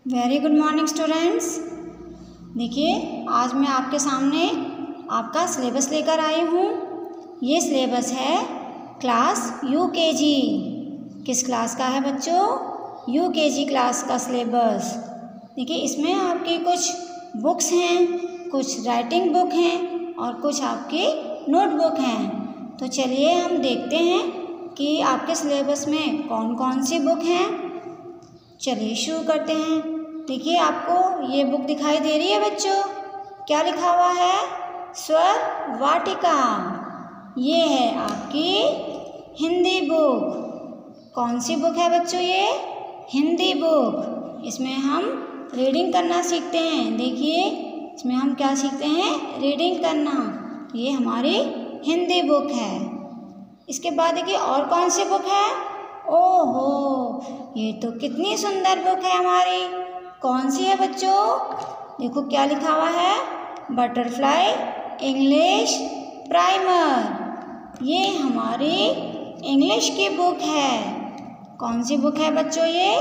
Very good morning students. देखिए आज मैं आपके सामने आपका सिलेबस लेकर आई हूँ। ये सिलेबस है क्लास यूकेजी। किस क्लास का है बच्चों? यूकेजी क्लास का सिलेबस। देखिए इसमें आपकी कुछ बुक्स हैं, कुछ राइटिंग बुक हैं और कुछ आपकी नोटबुक हैं। तो चलिए हम देखते हैं कि आपके सिलेबस में कौन कौन सी बुक हैं। चलिए शुरू करते हैं। देखिए आपको ये बुक दिखाई दे रही है बच्चों, क्या लिखा हुआ है? स्वर वाटिका। ये है आपकी हिंदी बुक। कौन सी बुक है बच्चों? ये हिंदी बुक। इसमें हम रीडिंग करना सीखते हैं। देखिए इसमें हम क्या सीखते हैं? रीडिंग करना। ये हमारी हिंदी बुक है। इसके बाद देखिए और कौन सी बुक है? ओहो, ये तो कितनी सुंदर बुक है हमारी। कौन सी है बच्चों? देखो क्या लिखा हुआ है? Butterfly English primer. ये हमारी इंग्लिश की बुक है। कौन सी बुक है बच्चों? ये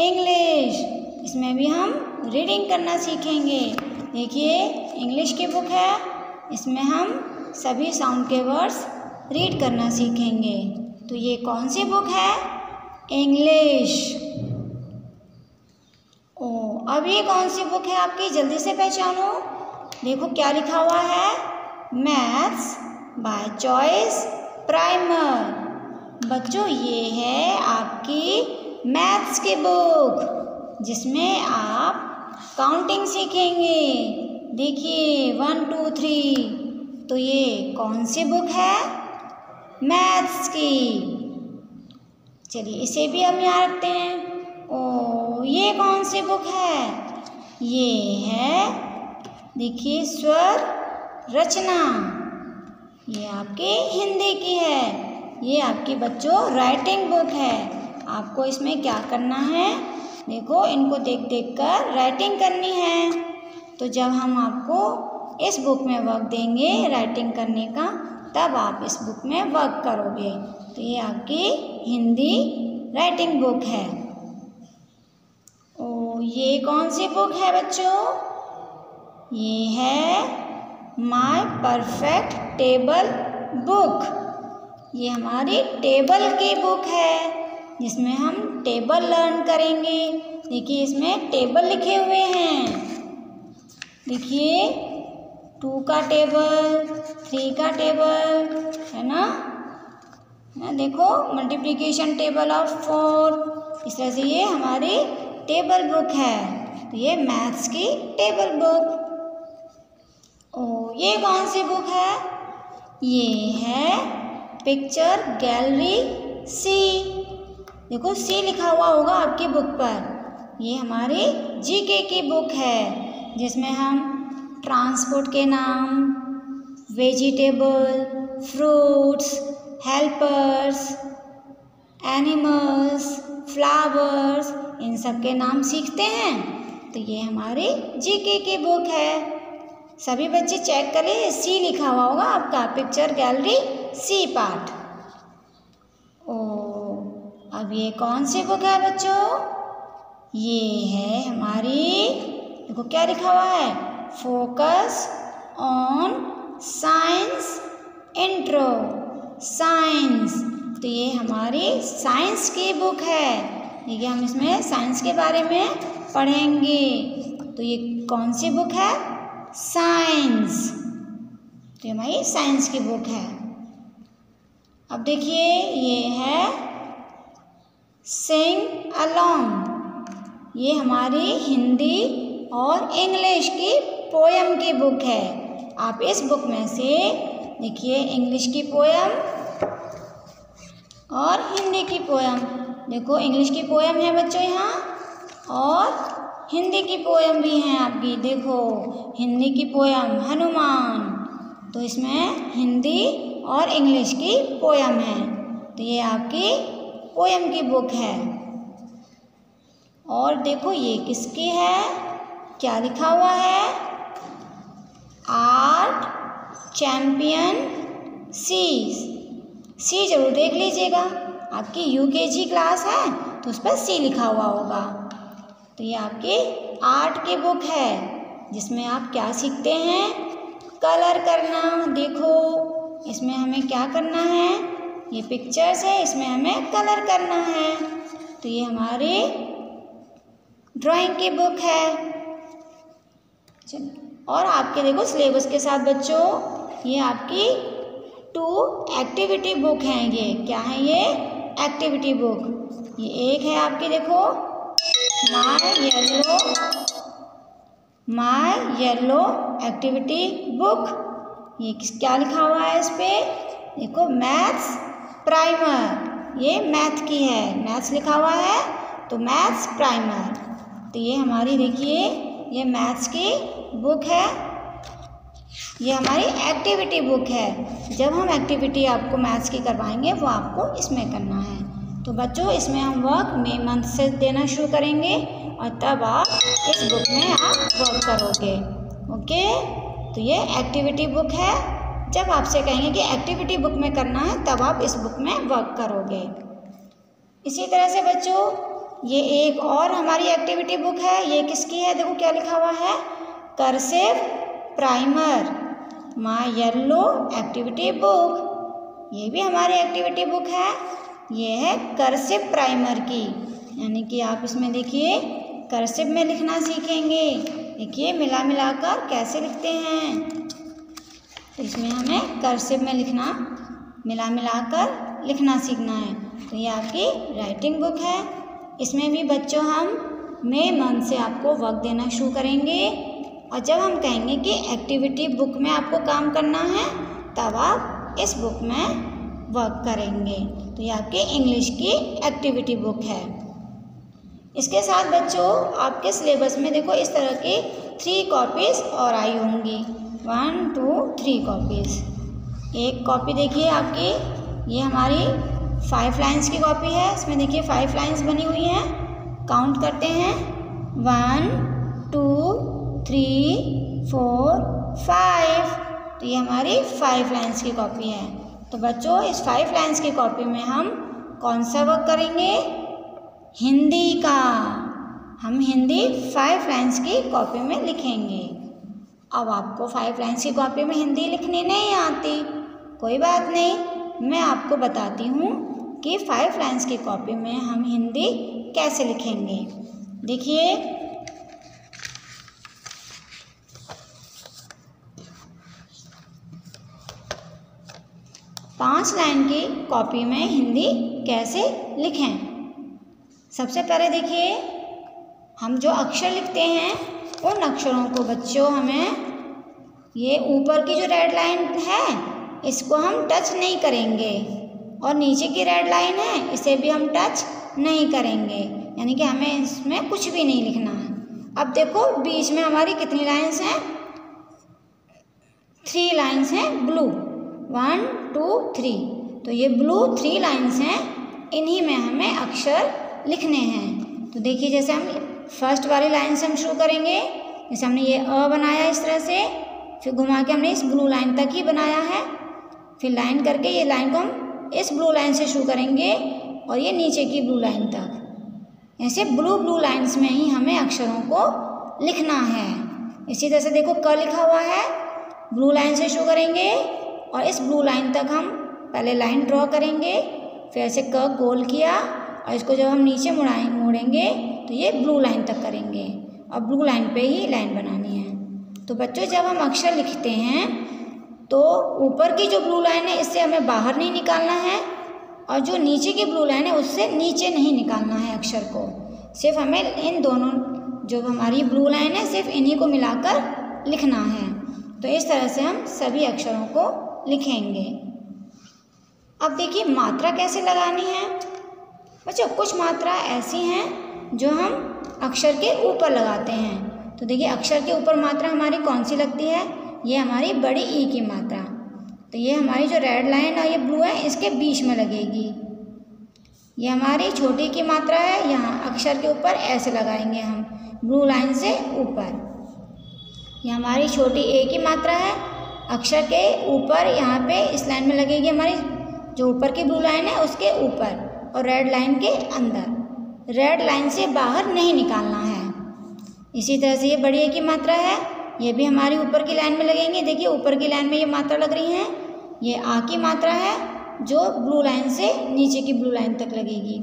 इंग्लिश। इसमें भी हम रीडिंग करना सीखेंगे। देखिए इंग्लिश की बुक है, इसमें हम सभी साउंड के वर्ड्स रीड करना सीखेंगे। तो ये कौन सी बुक है? इंग्लिश। ओ, अब ये कौन सी बुक है आपकी? जल्दी से पहचानो। देखो क्या लिखा हुआ है? Maths by choice primer. बच्चों ये है आपकी मैथ्स की बुक, जिसमें आप काउंटिंग सीखेंगे। देखिए 1 2 3। तो ये कौन सी बुक है? मैथ्स की। चलिए इसे भी हम यहाँ रखते हैं। ओ, ये कौन सी बुक है? ये है देखिए स्वर रचना। ये आपकी हिंदी की है। ये आपकी बच्चों राइटिंग बुक है। आपको इसमें क्या करना है? देखो इनको देख देख कर राइटिंग करनी है। तो जब हम आपको इस बुक में वर्क देंगे राइटिंग करने का, तब आप इस बुक में वर्क करोगे। तो ये आपकी हिंदी राइटिंग बुक है। ओ, ये कौन सी बुक है बच्चों? ये है माय परफेक्ट टेबल बुक। ये हमारी टेबल की बुक है, जिसमें हम टेबल लर्न करेंगे। देखिए इसमें टेबल लिखे हुए हैं। देखिए 2 का टेबल, 3 का टेबल है ना। देखो मल्टीप्लिकेशन टेबल ऑफ 4। इस तरह से ये हमारी टेबल बुक है। तो ये मैथ्स की टेबल बुक। ओ, ये कौन सी बुक है? ये है पिक्चर गैलरी सी। देखो सी लिखा हुआ होगा आपकी बुक पर। ये हमारी जीके की बुक है, जिसमें हम ट्रांसपोर्ट के नाम, vegetable, fruits, helpers, animals, flowers, इन सब के नाम सीखते हैं। तो ये हमारी जीके की बुक है। सभी बच्चे चेक करें, सी लिखा हुआ होगा आपका पिक्चर गैलरी सी पार्ट। ओ, अब ये कौन सी बुक है बच्चों? ये है हमारी, देखो क्या लिखा हुआ है? Focus on science intro. Science. तो ये हमारी साइंस की बुक है। देखिए हम इसमें साइंस के बारे में पढ़ेंगे। तो ये कौन सी बुक है? साइंस। तो हमारी साइंस की बुक है। अब देखिए ये है सिंग अलोंग। ये हमारी हिंदी और इंग्लिश की पोयम की बुक है। आप इस बुक में से देखिए इंग्लिश की पोयम और हिंदी की पोयम। देखो इंग्लिश की पोयम है बच्चों यहाँ, और हिंदी की पोयम भी हैं आपकी। देखो हिंदी की पोयम हनुमान। तो इसमें हिंदी और इंग्लिश की पोयम है। तो ये आपकी पोयम की बुक है। और देखो ये किसकी है? क्या लिखा हुआ है? आर्ट चैंपियन सी जरूर देख लीजिएगा। आपकी यूकेजी क्लास है तो उस पर सी लिखा हुआ होगा। तो ये आपकी आर्ट की बुक है जिसमें आप क्या सीखते हैं, कलर करना। देखो इसमें हमें क्या करना है, ये पिक्चर्स है, इसमें हमें कलर करना है। तो ये हमारी ड्राइंग की बुक है। और आपके देखो सिलेबस के साथ बच्चों ये आपकी 2 एक्टिविटी बुक हैं। ये क्या है, ये एक्टिविटी बुक। ये एक है आपकी देखो माय येलो एक्टिविटी बुक। ये क्या लिखा हुआ है इस पे, देखो मैथ्स प्राइमर, ये मैथ की है, मैथ्स लिखा हुआ है तो मैथ्स प्राइमर। तो ये हमारी देखिए ये मैथ्स की बुक है, ये हमारी एक्टिविटी बुक है। जब हम एक्टिविटी आपको मैथ्स की करवाएंगे वो आपको इसमें करना है। तो बच्चों इसमें हम वर्क मई मंथ से देना शुरू करेंगे और तब आप इस बुक में आप वर्क करोगे। ओके, तो ये एक्टिविटी बुक है। जब आपसे कहेंगे कि एक्टिविटी बुक में करना है तब आप इस बुक में वर्क करोगे। इसी तरह से बच्चों ये एक और हमारी एक्टिविटी बुक है। ये किसकी है, देखो क्या लिखा हुआ है, cursive primer my yellow activity book. ये भी हमारी एक्टिविटी बुक है, ये है कर्सिव प्राइमर की, यानी कि आप इसमें देखिए कर्सिव में लिखना सीखेंगे। देखिए मिला मिलाकर कैसे लिखते हैं, तो इसमें हमें कर्सिव में लिखना, मिला मिलाकर लिखना सीखना है। तो ये आपकी राइटिंग बुक है। इसमें भी बच्चों हम मई मंथ से आपको वर्क देना शुरू करेंगे और जब हम कहेंगे कि एक्टिविटी बुक में आपको काम करना है तब आप इस बुक में वर्क करेंगे। तो ये आपकी इंग्लिश की एक्टिविटी बुक है। इसके साथ बच्चों आपके सिलेबस में देखो इस तरह की 3 कॉपीज़ और आई होंगी, 1 2 3 कॉपीज़। एक कॉपी देखिए आपकी ये हमारी 5 लाइन्स की कॉपी है। इसमें देखिए 5 लाइन्स बनी हुई हैं, काउंट करते हैं 1 2 3 4 5। तो ये हमारी 5 लाइन्स की कॉपी है। तो बच्चों इस 5 लाइन्स की कॉपी में हम कौन सा वर्क करेंगे, हिंदी का। हम हिंदी 5 लाइन्स की कॉपी में लिखेंगे। अब आपको 5 लाइन्स की कॉपी में हिंदी लिखनी नहीं आती, कोई बात नहीं, मैं आपको बताती हूँ कि 5 लाइन्स की कॉपी में हम हिंदी कैसे लिखेंगे। देखिए 5 लाइन की कॉपी में हिंदी कैसे लिखें। सबसे पहले देखिए हम जो अक्षर लिखते हैं उन अक्षरों को बच्चों हमें ये ऊपर की जो रेड लाइन है इसको हम टच नहीं करेंगे और नीचे की रेड लाइन है इसे भी हम टच नहीं करेंगे, यानी कि हमें इसमें कुछ भी नहीं लिखना है। अब देखो बीच में हमारी कितनी लाइन्स हैं, 3 लाइन्स हैं ब्लू, 1 2 3। तो ये ब्लू 3 लाइन्स हैं, इन्हीं में हमें अक्षर लिखने हैं। तो देखिए जैसे हम फर्स्ट वाली लाइन से हम शुरू करेंगे, जैसे हमने ये अ बनाया इस तरह से, फिर घुमा के हमने इस ब्लू लाइन तक ही बनाया है, फिर लाइन करके ये लाइन को हम इस ब्लू लाइन से शुरू करेंगे और ये नीचे की ब्लू लाइन तक। ऐसे ब्लू लाइन्स में ही हमें अक्षरों को लिखना है। इसी तरह से देखो क लिखा हुआ है, ब्लू लाइन से शुरू करेंगे और इस ब्लू लाइन तक हम पहले लाइन ड्रॉ करेंगे, फिर ऐसे क गोल किया और इसको जब हम नीचे मोड़ेंगे तो ये ब्लू लाइन तक करेंगे और ब्लू लाइन पे ही लाइन बनानी है। तो बच्चों जब हम अक्षर लिखते हैं तो ऊपर की जो ब्लू लाइन है इससे हमें बाहर नहीं निकालना है और जो नीचे की ब्लू लाइन है उससे नीचे नहीं निकालना है अक्षर को। सिर्फ हमें इन दोनों जो हमारी ब्लू लाइन है सिर्फ इन्हीं को मिलाकर लिखना है। तो इस तरह से हम सभी अक्षरों को लिखेंगे। अब देखिए मात्रा कैसे लगानी है। बच्चों कुछ मात्रा ऐसी हैं जो हम अक्षर के ऊपर लगाते हैं। तो देखिए अक्षर के ऊपर मात्रा हमारी कौन सी लगती है, ये हमारी बड़ी ई की मात्रा। तो ये हमारी जो रेड लाइन और ये ब्लू है इसके बीच में लगेगी। ये हमारी छोटी की मात्रा है, यहाँ अक्षर के ऊपर ऐसे लगाएंगे हम ब्लू लाइन से ऊपर। ये हमारी छोटी ए की मात्रा है, अक्षर के ऊपर यहाँ पे इस लाइन में लगेगी हमारी जो ऊपर की ब्लू लाइन है उसके ऊपर और रेड लाइन के अंदर। रेड लाइन से बाहर नहीं निकालना है। इसी तरह से ये बड़ी ए की मात्रा है, ये भी हमारी ऊपर की लाइन में लगेंगे। देखिए ऊपर की लाइन में ये मात्रा लग रही है। ये आ की मात्रा है जो ब्लू लाइन से नीचे की ब्लू लाइन तक लगेगी।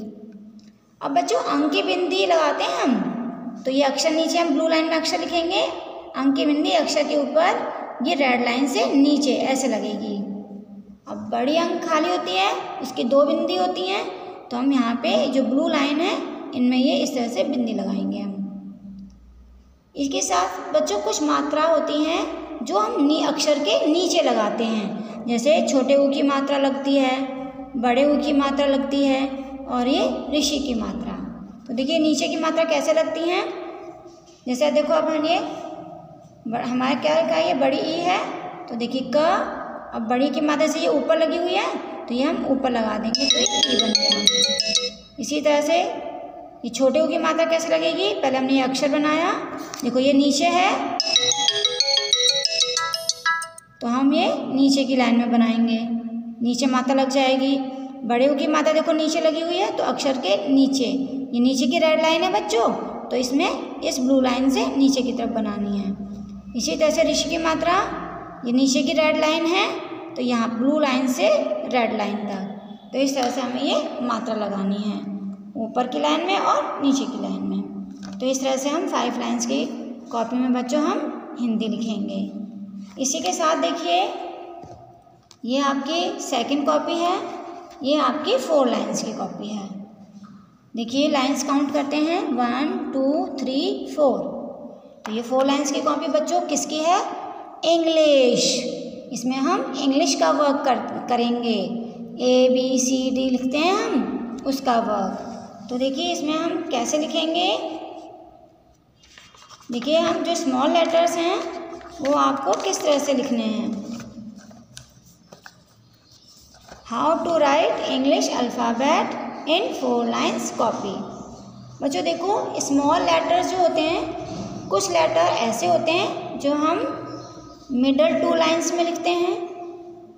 अब बच्चों अंक की बिंदी लगाते हैं हम, तो ये अक्षर नीचे हम ब्लू लाइन में अक्षर लिखेंगे, अंक की बिंदी अक्षर के ऊपर ये रेड लाइन से नीचे ऐसे लगेगी। अब बड़ी अंक खाली होती है, उसकी 2 बिंदी होती हैं, तो हम यहाँ पे जो ब्लू लाइन है इनमें ये इस तरह से बिंदी लगाएंगे हम। इसके साथ बच्चों कुछ मात्रा होती हैं जो हम अक्षर के नीचे लगाते हैं, जैसे छोटे ऊ की मात्रा लगती है, बड़े ऊ की मात्रा लगती है और ये ऋषि की मात्रा। तो देखिए नीचे की मात्रा कैसे लगती हैं, जैसे देखो अब हम ये हमारे क्या लिखा है, ये बड़ी ई है, तो देखिए क, अब बड़ी की मात्रा से ये ऊपर लगी हुई है तो ये हम ऊपर लगा देंगे तो ये ई बन गया। इसी तरह से ये छोटे ऊ की मात्रा कैसे लगेगी, पहले हमने ये अक्षर बनाया, देखो ये नीचे है तो हम ये नीचे की लाइन में बनाएंगे, नीचे मात्रा लग जाएगी। बड़े ऊ की मात्रा देखो नीचे लगी हुई है तो अक्षर के नीचे, ये नीचे की रेड लाइन है बच्चों, तो इसमें इस ब्लू लाइन से नीचे की तरफ बनानी है। इसी तरह से ऋषि की मात्रा, ये नीचे की रेड लाइन है तो यहाँ ब्लू लाइन से रेड लाइन तक, तो इस तरह से हमें ये मात्रा लगानी है ऊपर की लाइन में और नीचे की लाइन में। तो इस तरह से हम 5 लाइन्स की कॉपी में बच्चों हम हिंदी लिखेंगे। इसी के साथ देखिए ये आपकी सेकंड कॉपी है, ये आपकी 4 लाइन्स की कॉपी है। देखिए लाइन्स काउंट करते हैं 1 2 3 4। तो ये 4 लाइन्स की कॉपी बच्चों किसकी है, इंग्लिश। इसमें हम इंग्लिश का वर्क करेंगे, ABCD लिखते हैं हम उसका वर्क। तो देखिए इसमें हम कैसे लिखेंगे, देखिए हम जो स्मॉल लेटर्स हैं वो आपको किस तरह से लिखने हैं। How to write English alphabet in 4 lines copy. बच्चों देखो स्मॉल लेटर्स जो होते हैं, कुछ लेटर ऐसे होते हैं जो हम मिडल 2 लाइन्स में लिखते हैं,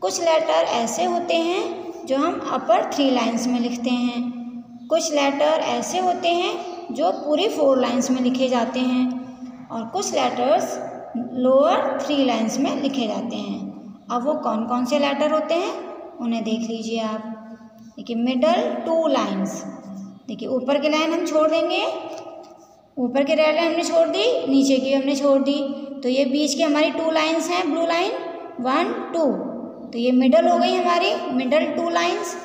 कुछ लेटर ऐसे होते हैं जो हम अपर 3 लाइन्स में लिखते हैं, कुछ लेटर ऐसे होते हैं जो पूरी 4 लाइन्स में लिखे जाते हैं और कुछ लेटर्स लोअर 3 लाइन्स में लिखे जाते हैं। अब वो कौन कौन से लेटर होते हैं उन्हें देख लीजिए आप। देखिए मिडल 2 लाइन्स, देखिए ऊपर की लाइन हम छोड़ देंगे, ऊपर की रेड लाइन हमने छोड़ दी, नीचे की हमने छोड़ दी, तो ये बीच की हमारी 2 लाइन्स हैं, ब्लू लाइन 1 2, तो ये मिडल हो गई हमारी मिडल 2 लाइन्स।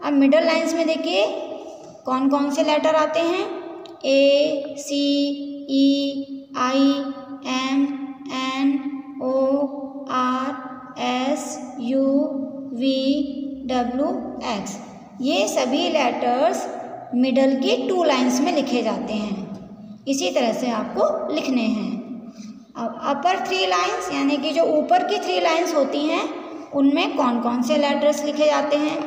अब मिडल लाइन्स में देखिए कौन कौन से लेटर आते हैं, A C E I M N O R S U V W X, ये सभी लेटर्स मिडल की 2 लाइन्स में लिखे जाते हैं। इसी तरह से आपको लिखने हैं। अब अपर 3 लाइन्स यानी कि जो ऊपर की 3 लाइन्स होती हैं उनमें कौन कौन से लेटर्स लिखे जाते हैं।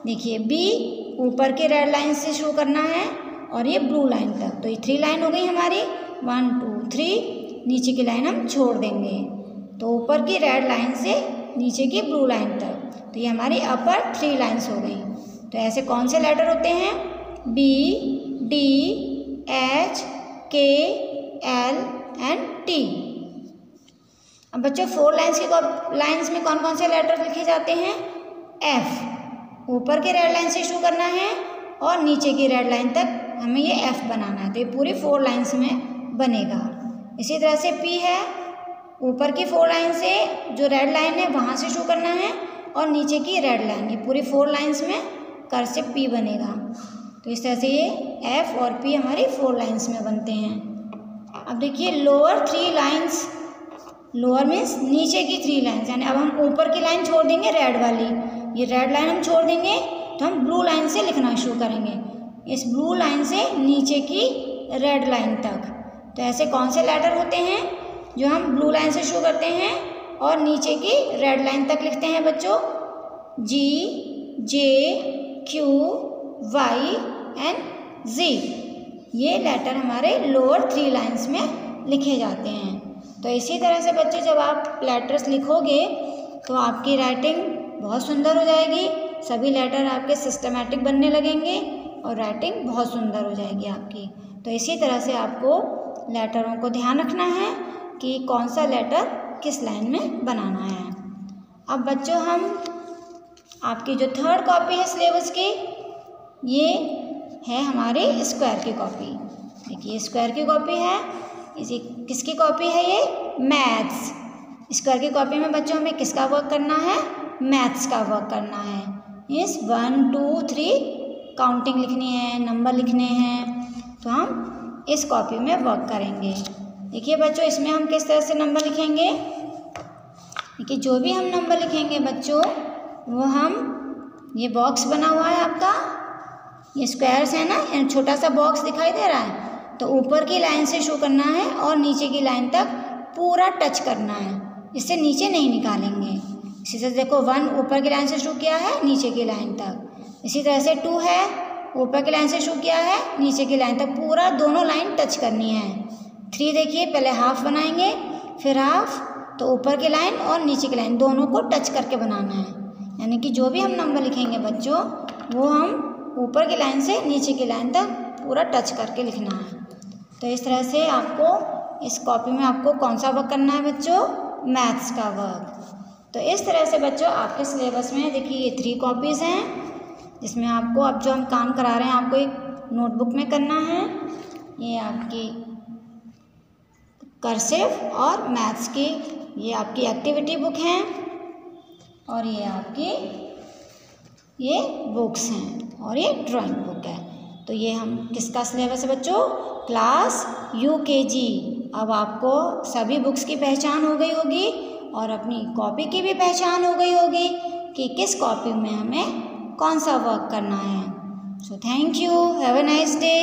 देखिए B ऊपर की रेड लाइन से शुरू करना है और ये ब्लू लाइन तक, तो ये 3 लाइन हो गई हमारी 1 2 3, नीचे की लाइन हम छोड़ देंगे, तो ऊपर की रेड लाइन से नीचे की ब्लू लाइन तक, तो ये हमारी अपर 3 लाइन्स हो गई। तो ऐसे कौन से लेटर होते हैं, B D H K L and T। अब बच्चों 4 लाइन्स में कौन कौन से लेटर लिखे जाते हैं, F ऊपर के रेड लाइन से शुरू करना है और नीचे की रेड लाइन तक हमें ये F बनाना है, तो ये पूरी 4 लाइन्स में बनेगा। इसी तरह से P है, ऊपर की 4 लाइन से जो रेड लाइन है वहाँ से शुरू करना है और नीचे की रेड लाइन, ये पूरी 4 लाइन्स में कर से P बनेगा। तो इस तरह से ये F और P हमारी 4 लाइन्स में बनते हैं। अब देखिए लोअर 3 लाइन्स, लोअर मीन्स नीचे की 3 लाइन्स, यानी अब हम ऊपर की लाइन छोड़ देंगे रेड वाली, ये रेड लाइन हम छोड़ देंगे तो हम ब्लू लाइन से लिखना शुरू करेंगे, इस ब्लू लाइन से नीचे की रेड लाइन तक। तो ऐसे कौन से लेटर होते हैं जो हम ब्लू लाइन से शुरू करते हैं और नीचे की रेड लाइन तक लिखते हैं बच्चों, G J Q Y and Z, ये लेटर हमारे लोअर 3 लाइन्स में लिखे जाते हैं। तो इसी तरह से बच्चों जब आप लेटर्स लिखोगे तो आपकी राइटिंग बहुत सुंदर हो जाएगी, सभी लेटर आपके सिस्टमेटिक बनने लगेंगे और राइटिंग बहुत सुंदर हो जाएगी आपकी। तो इसी तरह से आपको लेटरों को ध्यान रखना है कि कौन सा लेटर किस लाइन में बनाना है। अब बच्चों हम आपकी जो थर्ड कॉपी है सिलेबस की, ये है हमारी स्क्वायर की कॉपी। देखिए स्क्वायर की कॉपी है, इसी किसकी कॉपी है ये? मैथ्स। स्क्वायर की कॉपी में बच्चों हमें किसका वर्क करना है? मैथ्स का वर्क करना है। इस 1 2 3 काउंटिंग लिखनी है, नंबर लिखने हैं, तो हम इस कॉपी में वर्क करेंगे। देखिए बच्चों इसमें हम किस तरह से नंबर लिखेंगे। देखिए जो भी हम नंबर लिखेंगे बच्चों वो हम, ये बॉक्स बना हुआ है आपका, ये स्क्वायर्स है ना, छोटा सा बॉक्स दिखाई दे रहा है, तो ऊपर की लाइन से शुरू करना है और नीचे की लाइन तक पूरा टच करना है, इससे नीचे नहीं निकालेंगे। इसी तरह देखो 1 ऊपर की लाइन से शुरू किया है नीचे की लाइन तक, इसी तरह से 2 है ऊपर की लाइन से शुरू किया है नीचे की लाइन तक, पूरा दोनों लाइन टच करनी है। 3 देखिए पहले हाफ बनाएंगे फिर हाफ, तो ऊपर की लाइन और नीचे की लाइन दोनों को टच करके बनाना है। यानी कि जो भी हम नंबर लिखेंगे बच्चों वो हम ऊपर की लाइन से नीचे की लाइन तक पूरा टच करके लिखना है। तो इस तरह से आपको इस कॉपी में आपको कौन सा वर्क करना है बच्चों? मैथ्स का वर्क। तो इस तरह से बच्चों आपके सिलेबस में देखिए ये 3 कॉपीज़ हैं, जिसमें आपको अब जो हम काम करा रहे हैं आपको एक नोटबुक में करना है। ये आपकी कर्सिव और मैथ्स की ये आपकी एक्टिविटी बुक हैं और ये आपकी ये बुक्स हैं और ये ड्राइंग बुक है। तो ये हम किसका सिलेबस है बच्चों? Class UKG। अब आपको सभी बुक्स की पहचान हो गई होगी और अपनी कॉपी की भी पहचान हो गई होगी कि किस कॉपी में हमें कौन सा वर्क करना है। So thank you, have a nice day.